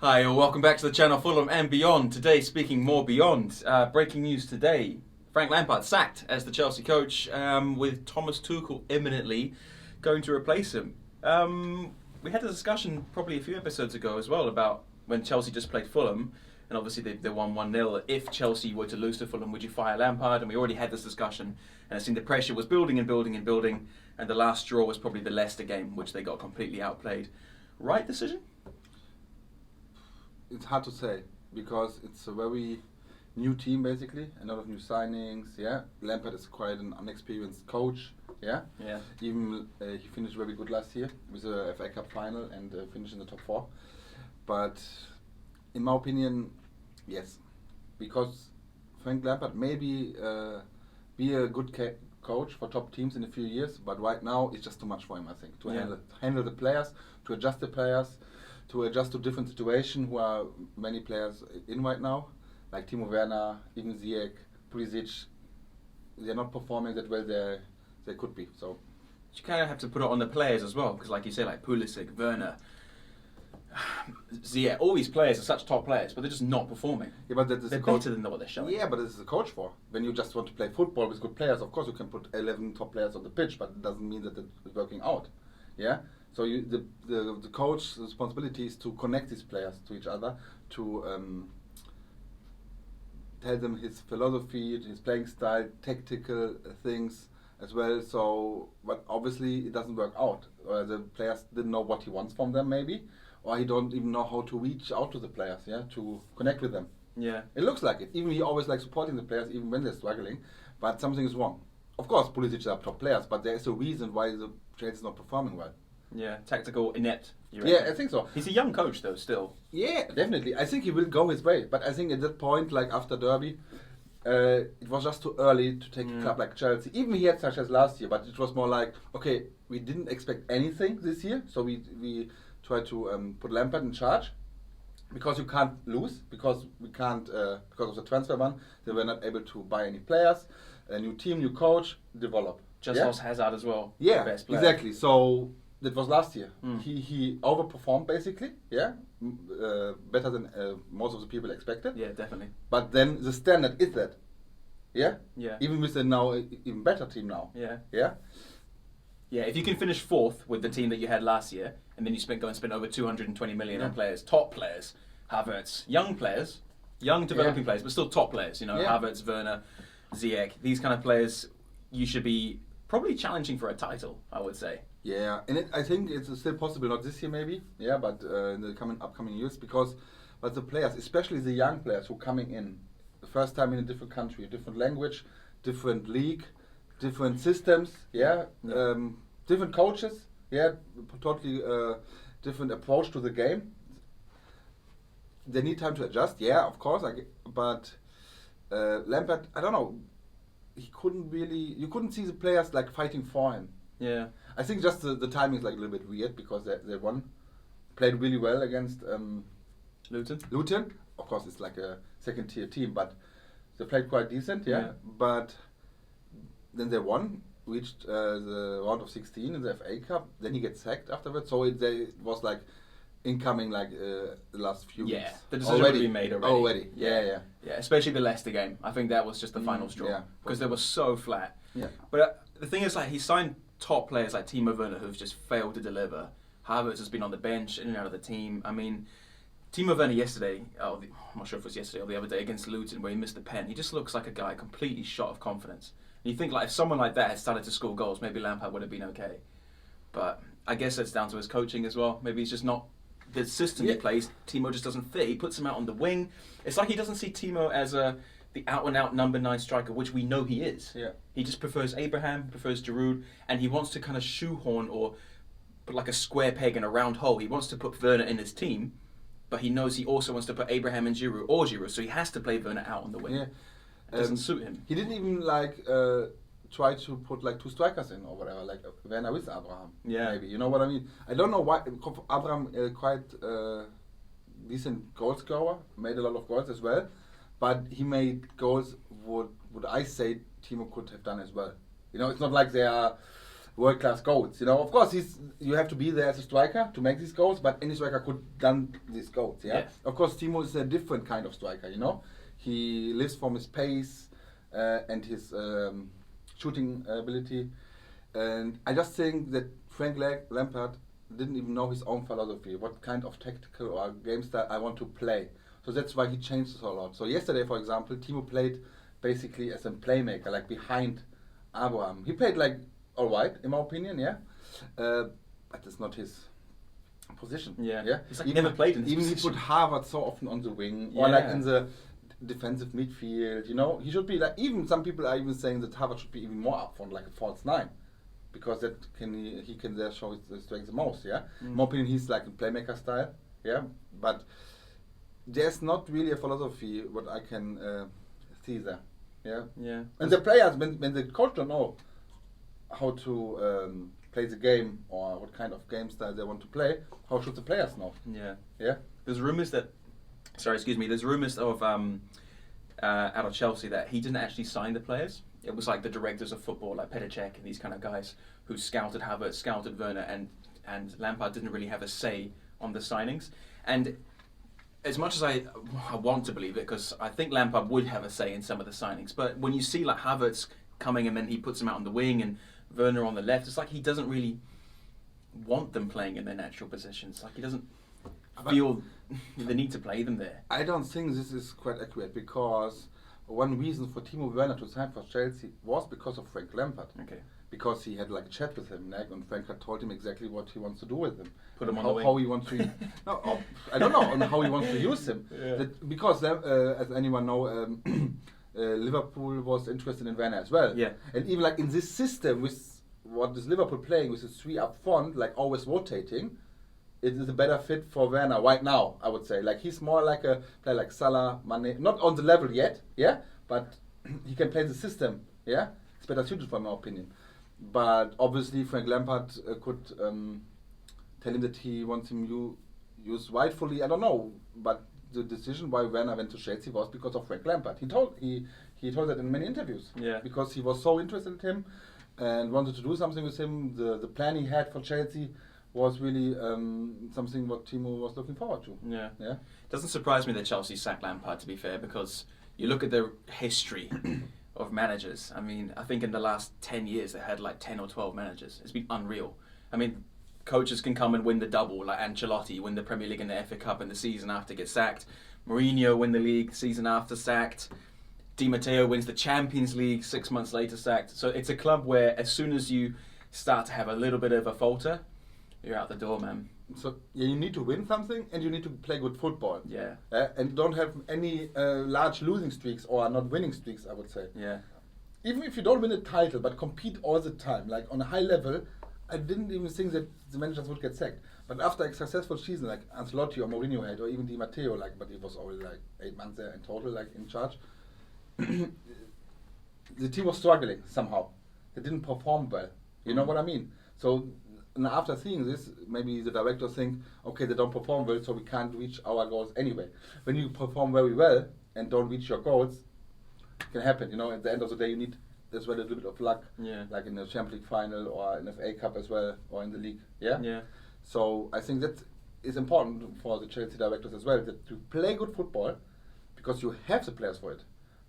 Hi, welcome back to the channel Fulham and Beyond. Today, speaking more Beyond. Breaking news today. Frank Lampard sacked as the Chelsea coach, with Thomas Tuchel imminently going to replace him. We had a discussion probably a few episodes ago as well about when Chelsea just played Fulham, and obviously they won 1-0. If Chelsea were to lose to Fulham, would you fire Lampard? And we already had this discussion, and I think the pressure was building and building and building, and the last straw was probably the Leicester game, which they got completely outplayed. Right decision? It's hard to say because it's a very new team basically, a lot of new signings. Yeah, Lampard is quite an unexperienced coach. Yeah. Even he finished very good last year with the FA Cup final and finished in the top 4. But in my opinion, yes, because Frank Lampard maybe be a good coach for top teams in a few years, but right now it's just too much for him. I think to handle the players, to adjust the players, to adjust to different situations who are many players in right now, like Timo Werner, even Ziyech, Pulisic. They're not performing that well they could be. So you kind of have to put it on the players as well, because like you say, like Pulisic, Werner, Ziyech, all these players are such top players, but they're just not performing. Yeah, but they're better than what they're showing. Yeah, but this is a coach for. When you just want to play football with good players, of course you can put 11 top players on the pitch, but it doesn't mean that it's working out. Yeah. So the coach's responsibility is to connect these players to each other, to tell them his philosophy, his playing style, tactical things as well. So, but obviously it doesn't work out. The players didn't know what he wants from them, maybe, or he don't even know how to reach out to the players, to connect with them. Yeah, it looks like it. Even he always likes supporting the players, even when they're struggling. But something is wrong. Of course, Pulisic are top players, but there is a reason why the Chelsea is not performing well. Yeah, tactical, inept. Yeah, I think so. He's a young coach, though, still. Yeah, definitely. I think he will go his way. But I think at that point, like after Derby, it was just too early to take a club like Chelsea. Even he had such as last year, but it was more like, okay, we didn't expect anything this year, so we tried to put Lampard in charge. Because you can't lose, because we can't, because of the transfer ban, they were not able to buy any players, a new team, new coach, develop. Just lost Hazard as well. Yeah, best player. Exactly. So that was last year. He overperformed basically. Yeah, better than most of the people expected. Yeah, definitely. But then the standard is that. Yeah. Yeah. Even with the now even better team now. Yeah. Yeah. Yeah. If you can finish 4th with the team that you had last year, and then you go and spend over 220 million on players, top players, Havertz, young players, young developing players, but still top players. Havertz, Werner, Ziyech, these kind of players, you should be probably challenging for a title, I would say. Yeah, and I think it's still possible, not this year maybe, but in the upcoming years, but the players, especially the young players who are coming in, the first time in a different country, a different language, different league, different systems, different coaches, totally different approach to the game. They need time to adjust, of course, but Lampard, I don't know, you couldn't see the players like fighting for him. Yeah. I think just the timing is like a little bit weird because they played really well against Luton. Of course, it's like a second-tier team, but they played quite decent, But then they won, reached the round of 16 in the FA Cup. Then he gets sacked afterwards. So it was like incoming like the last few weeks. Yeah, the decision already made already. Yeah, especially the Leicester game. I think that was just the final straw because they were so flat. Yeah. But the thing is, like, he signed top players like Timo Werner who've just failed to deliver. Havertz has been on the bench, in and out of the team. I mean, Timo Werner yesterday, I'm not sure if it was yesterday or the other day against Luton where he missed the pen. He just looks like a guy completely shot of confidence. And you think like if someone like that had started to score goals, maybe Lampard would have been okay. But I guess it's down to his coaching as well. Maybe he's just not the system he plays. Timo just doesn't fit. He puts him out on the wing. It's like he doesn't see Timo as the out-and-out number 9 striker, which we know he is. Yeah. He just prefers Abraham, prefers Giroud, and he wants to kind of shoehorn or put like a square peg in a round hole. He wants to put Werner in his team, but he knows he also wants to put Abraham and Giroud, so he has to play Werner out on the wing. Yeah. It doesn't suit him. He didn't even try to put like 2 strikers in or whatever, like Werner with Abraham. Yeah. Maybe. You know what I mean? I don't know why. Abraham quite decent goal scorer, made a lot of goals as well, but he made goals would I say Timo could have done as well. It's not like they are world-class goals. You know, of course, you have to be there as a striker to make these goals, but any striker could done these goals. Yeah. Of course, Timo is a different kind of striker. You know, he lives from his pace and his shooting ability. And I just think that Frank Lampard didn't even know his own philosophy, what kind of tactical or game style I want to play. So that's why he changed it a lot. So yesterday, for example, Timo played basically as a playmaker, like behind Abraham. He played like all right, in my opinion, yeah. But it's not his position. Yeah. He's like even, never played in his position. He put Harvard so often on the wing or like in the defensive midfield. You know, he should be like. Even some people are even saying that Harvard should be even more up front, like a false nine, because that he can there show his strength the most. Yeah. In my opinion, he's like a playmaker style. Yeah, but there's not really a philosophy what I can see there. Yeah. And the players, when the coach don't know how to play the game or what kind of game style they want to play, how should the players know? Yeah. There's rumours that, there's rumours of out of Chelsea that he didn't actually sign the players. It was like the directors of football, like Petacek and these kind of guys who scouted Havertz, scouted Werner, and Lampard didn't really have a say on the signings. And as much as I want to believe it, because I think Lampard would have a say in some of the signings, but when you see like Havertz coming and then he puts him out on the wing and Werner on the left, it's like he doesn't really want them playing in their natural positions. Like he doesn't feel the need to play them there. I don't think this is quite accurate, because one reason for Timo Werner to sign for Chelsea was because of Frank Lampard. Okay. Because he had like a chat with him, and Frank had told him exactly what he wants to do with him. Put him on the wing. How he wants to. I don't know on how he wants to use him. Because as anyone know, Liverpool was interested in Werner as well. Yeah. And even like in this system with what is Liverpool playing with the three up front, like always rotating, it is a better fit for Werner right now, I would say. Like he's more like a player like Salah, Mane, not on the level yet, but he can play the system, It's better suited for my opinion. But obviously Frank Lampard could tell him that he wants him used rightfully, I don't know, but the decision why Werner went to Chelsea was because of Frank Lampard. He told that in many interviews. Yeah. Because he was so interested in him and wanted to do something with him. The plan he had for Chelsea was really something what Timo was looking forward to. Yeah. It doesn't surprise me that Chelsea sacked Lampard, to be fair, because you look at their history of managers. I mean, I think in the last 10 years they had like 10 or 12 managers. It's been unreal. I mean, coaches can come and win the double, like Ancelotti win the Premier League and the FA Cup in the season after get sacked. Mourinho win the league season after sacked. Di Matteo wins the Champions League 6 months later sacked. So it's a club where as soon as you start to have a little bit of a falter, you're out the door, man. So you need to win something and you need to play good football. Yeah. And don't have any large losing streaks or not winning streaks, I would say. Yeah. Even if you don't win a title but compete all the time, like on a high level, I didn't even think that the managers would get sacked. But after a successful season like Ancelotti or Mourinho had, or even Di Matteo, but he was only like 8 months there in total, like in charge, the team was struggling somehow. They didn't perform well. You know what I mean? So after seeing this, maybe the directors think, okay, they don't perform well, so we can't reach our goals anyway. When you perform very well and don't reach your goals, it can happen. You know, at the end of the day, you need as well a little bit of luck, like in the Champions League final or in the FA Cup as well, or in the league. Yeah. So I think that is important for the Chelsea directors as well, that to play good football, because you have the players for it.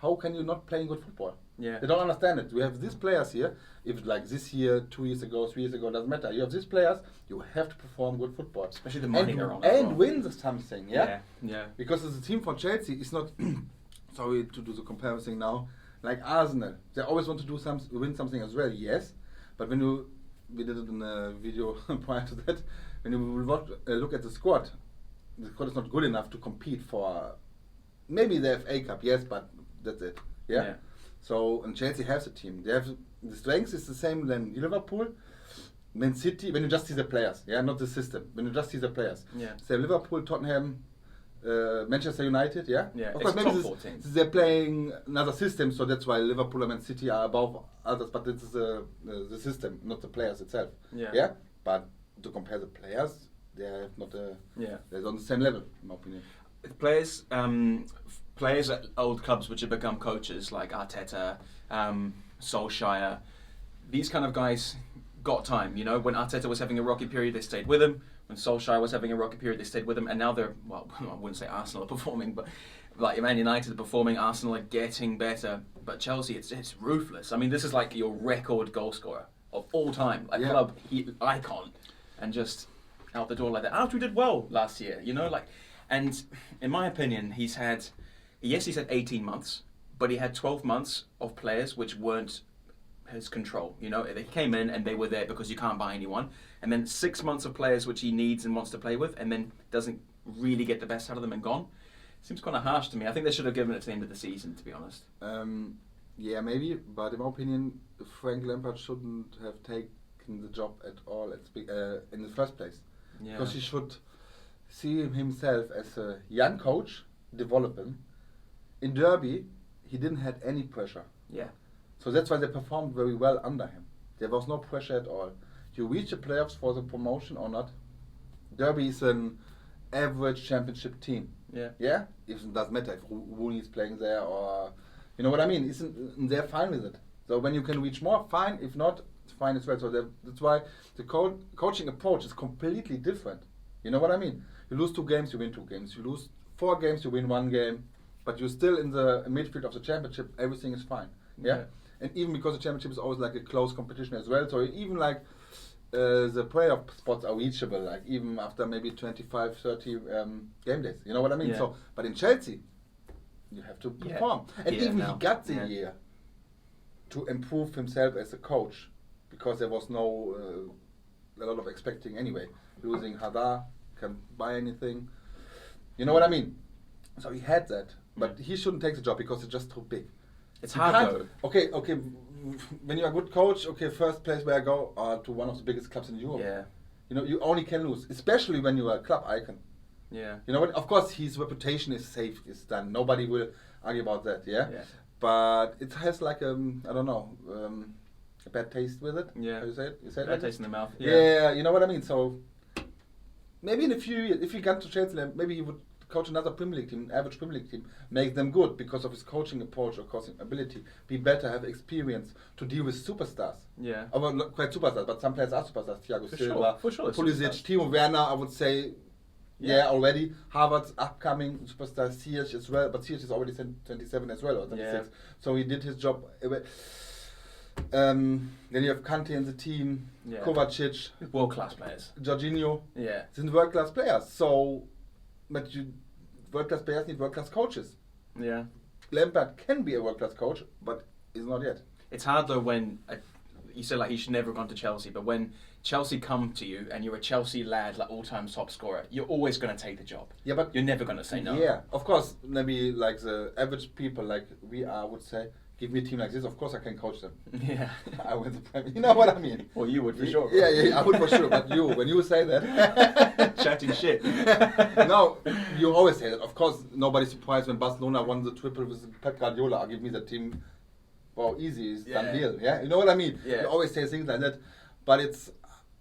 How can you not play good football? Yeah. They don't understand it. We have these players here. If like this year, 2 years ago, 3 years ago, doesn't matter. You have these players. You have to perform good football, especially the money around and win something. Yeah. Because as a team for Chelsea, it's not. Sorry to do the comparison now. Like Arsenal, they always want to do win something as well. Yes, but when we did it in a video prior to that. When you look at the squad is not good enough to compete for maybe the FA Cup. Yes, but that's it. Yeah. So, and Chelsea has a team. They have the strength is the same than Liverpool, Man City. When you just see the players, not the system. When you just see the players, say Liverpool, Tottenham, Manchester United, Of course, maybe they're playing another system, so that's why Liverpool and Man City are above others. But this is the system, not the players itself. Yeah. But to compare the players, they have not they're on the same level, in my opinion. Players at old clubs which have become coaches like Arteta, Solskjaer, these kind of guys got time. You know, when Arteta was having a rocky period, they stayed with him. When Solskjaer was having a rocky period, they stayed with him. And now they're, well, I wouldn't say Arsenal are performing, but like Man United are performing, Arsenal are getting better. But Chelsea, it's ruthless. I mean, this is like your record goal scorer of all time, like club icon, and just out the door like that. Arthur did well last year, you know, like, and in my opinion, he's had 18 months, but he had 12 months of players which weren't his control. You know, they came in and they were there because you can't buy anyone, and then 6 months of players which he needs and wants to play with, and then doesn't really get the best out of them and gone. Seems kind of harsh to me. I think they should have given it to the end of the season, to be honest. Yeah, maybe, but in my opinion, Frank Lampard shouldn't have taken the job at all in the first place. Yeah. Because he should see himself as a young coach, develop him. In Derby, he didn't have any pressure. Yeah. So that's why they performed very well under him. There was no pressure at all. You reach the playoffs for the promotion or not. Derby is an average championship team. Yeah. Yeah? It doesn't matter if Rooney is playing there or... You know what I mean? They're fine with it. So when you can reach more, fine. If not, it's fine as well. So that's why the coaching approach is completely different. You know what I mean? You lose 2 games, you win 2 games. You lose 4 games, you win 1 game. But you're still in the midfield of the championship. Everything is fine. Yeah? And even because the championship is always like a close competition as well. So even like the playoff spots are reachable. Like even after maybe 25, 30 game days. You know what I mean? Yeah. So, but in Chelsea, you have to perform. And even he got the year to improve himself as a coach, because there was no a lot of expecting anyway. Losing Hadar, can't buy anything. You know what I mean? So he had that, but he shouldn't take the job because it's just too big. It's hard though. Okay. When you're a good coach, first place where I go to one of the biggest clubs in Europe. Yeah. You know, you only can lose, especially when you are a club icon. Yeah. You know what? Of course, his reputation is safe. It's done. Nobody will argue about that. Yeah. But it has like I don't know, a bad taste with it. Yeah. How you say it? You say it bad like taste in the mouth. Yeah. You know what I mean. So maybe in a few years, if he got to Chelsea, maybe he would coach another Premier League team, average Premier League team, make them good because of his coaching approach or coaching ability. Be better, have experience to deal with superstars. Yeah. Well, not quite superstars, but some players are superstars. Thiago Silva, for sure, Pulisic, Timo Werner. I would say. Yeah, already. Harvard's upcoming superstar, Ziyech as well, but Ziyech is already 27 as well, or 26. Yeah. So he did his job. Then you have Kante in the team, Kovacic. World-class players. Jorginho. Yeah. These are world-class players. So, but world-class players need world-class coaches. Yeah. Lampard can be a world-class coach, but is not yet. It's hard though when... you said like he should never have gone to Chelsea, but when Chelsea come to you and you're a Chelsea lad, like all-time top scorer, you're always going to take the job. Yeah, but you're never going to say no. Yeah, of course. Maybe like the average people, like we are, would say, give me a team like this. Of course, I can coach them. Yeah, I win the Premier. You know what I mean? Well, you would for sure. Yeah, I would for sure. But when you say that, chatting shit. No, you always say that. Of course, nobody's surprised when Barcelona won the triple with Pep Guardiola. Give me the team. Well, easy, it's done deal. Yeah, you know what I mean. Yeah. You always say things like that, but it's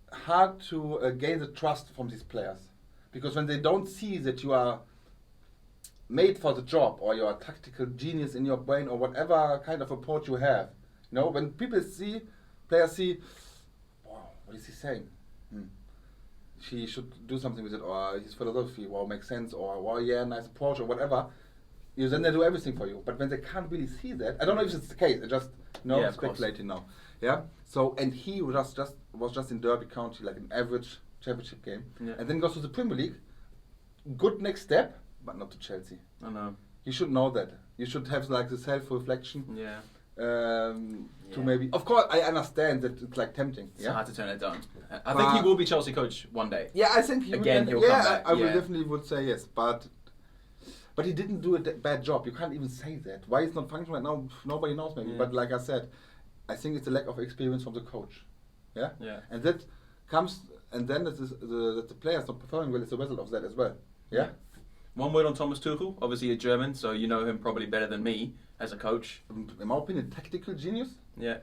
hard to gain the trust from these players, because when they don't see that you are made for the job or you're a tactical genius in your brain or whatever kind of approach you have, you know, when players see, wow, what is he saying? She should do something with it, or his philosophy, wow, makes sense, or wow, yeah, nice approach, or whatever. Then they do everything for you. But when they can't really see that, I don't know if it's the case. I just speculating now. Yeah. So and he was just in Derby County, like an average championship game, and then goes to the Premier League. Good next step, but not to Chelsea. I know. You should know that. You should have like the self-reflection. Yeah. To maybe. Of course, I understand that it's like tempting. It's hard to turn it down. I think he will be Chelsea coach one day. Yeah, I think he'll come back. I will definitely would say yes, but he didn't do a bad job. You can't even say that. Why it's not functioning right now, nobody knows maybe. Yeah. But like I said, I think it's a lack of experience from the coach. Yeah. Yeah. And that comes, and then that the players not performing well is a result of that as well. Yeah. One word on Thomas Tuchel. Obviously a German, so you know him probably better than me as a coach. In my opinion, tactical genius. Yeah.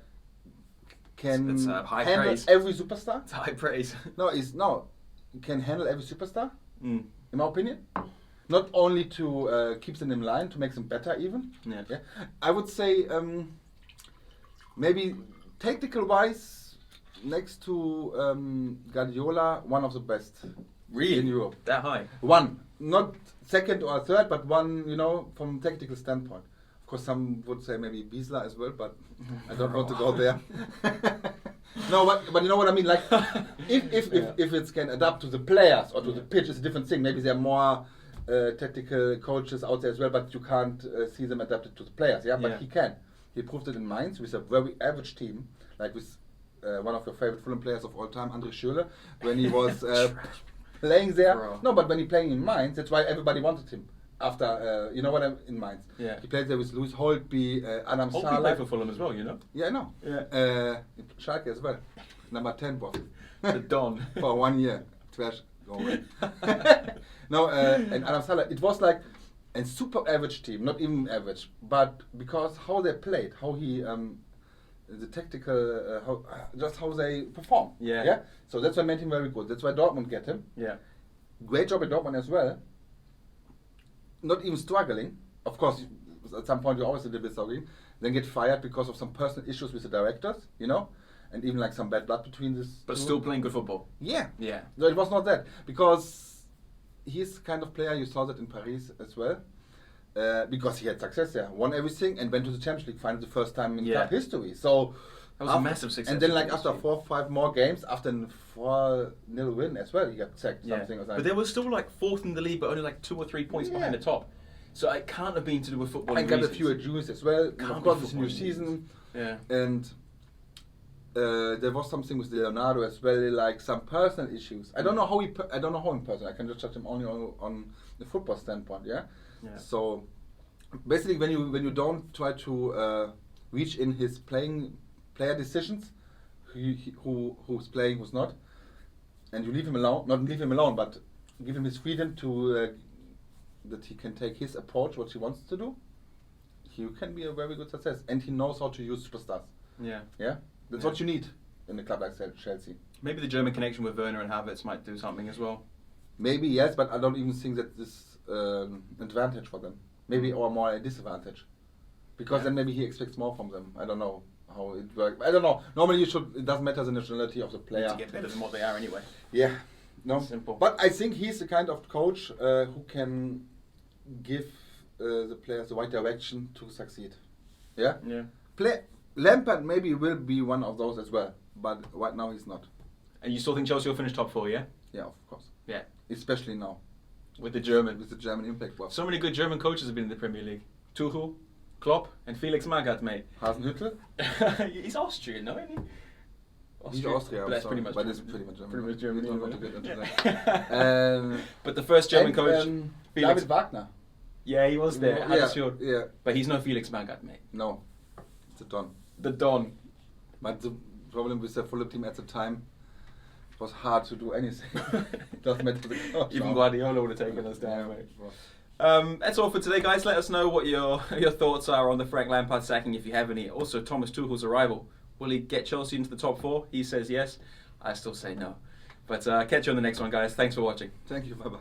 Can high handle praise. Every superstar. It's high praise. Can handle every superstar. In my opinion. Not only to keep them in line, to make them better even. Yeah. I would say maybe tactical wise, next to Guardiola, one of the best Really? in Europe. That high? One, not second or third, but one, from technical standpoint. Of course, some would say maybe Biesler as well, but I don't want to go there. No, but you know what I mean? Like, if it can adapt to the players or to the pitch, it's a different thing. Maybe there are more tactical coaches out there as well, but you can't see them adapted to the players. Yeah, but he can. He proved it in Mainz with a very average team, like with one of your favorite Fulham players of all time, André Schürrle, when he was playing there. Bro. No, but when he playing in Mainz, that's why everybody wanted him. After, in Mainz. Yeah. He played there with Louis Holtby, Adam Holtby Sala. played for Fulham as well, you know? Yeah, I know. Yeah. Schalke as well. Number 10 was. The Don. For 1 year. Trash. Go away. No, and Adam Sala, it was like a super average team, not even average, but because how they played, how he, the tactical, how they perform. Yeah. Yeah. So that's what made him very good. That's why Dortmund get him. Yeah. Great job at Dortmund as well. Not even struggling. Of course, at some point you're always a little bit struggling. Then get fired because of some personal issues with the directors, and even like some bad blood between this. But still playing good football. Yeah. Yeah. No, it was not that, because he's the kind of player, you saw that in Paris as well, because he had success there, won everything, and went to the Champions League final the first time in club history. So that was a massive success. And then after 4 or 5 more games, after a 4-0 win as well, he got sacked something or something. But they were still fourth in the league, but only 2 or 3 points behind the top. So it can't have been to do with football. And got a few injuries as well. Of course, it's a new season. Yeah. And there was something with Leonardo as well, like some personal issues. I don't know how in person. I can just judge him only on the football standpoint. Yeah. So basically, when you don't try to reach in his player decisions, who's playing, who's not, and you leave him alone, not leave him alone, but give him his freedom to that he can take his approach, what he wants to do, he can be a very good success, and he knows how to use superstars. Yeah. That's what you need in a club like Chelsea. Maybe the German connection with Werner and Havertz might do something as well. Maybe yes, but I don't even think that this advantage for them. Maybe or more a disadvantage, because then maybe he expects more from them. I don't know how it works. I don't know. Normally it doesn't matter the nationality of the player. To get better than what they are anyway. Yeah. No. Simple. But I think he's the kind of coach who can give the players the right direction to succeed. Yeah. Yeah. Lampard maybe will be one of those as well, but right now he's not. And you still think Chelsea will finish top 4? Yeah. Yeah, of course. Yeah. Especially now. With the German impact. Well. So many good German coaches have been in the Premier League. Tuchel, Klopp, and Felix Magath, mate. Hasenhüttl? He's Austrian, no, isn't he? He's Austria, but that's pretty much German. Pretty much German. Anyway. Don't want to get into that. But the first German coach, David Wagner. Yeah, he was there. Yeah. But he's no Felix Magath, mate. No, it's a Don. The Don. But the problem with the Fulham team at the time, it was hard to do anything. Doesn't matter the coach. Even Guardiola would have taken us down, mate. That's all for today, guys. Let us know what your thoughts are on the Frank Lampard sacking, if you have any. Also, Thomas Tuchel's arrival. Will he get Chelsea into the top 4? He says yes. I still say no. But catch you on the next one, guys. Thanks for watching. Thank you. Bye-bye.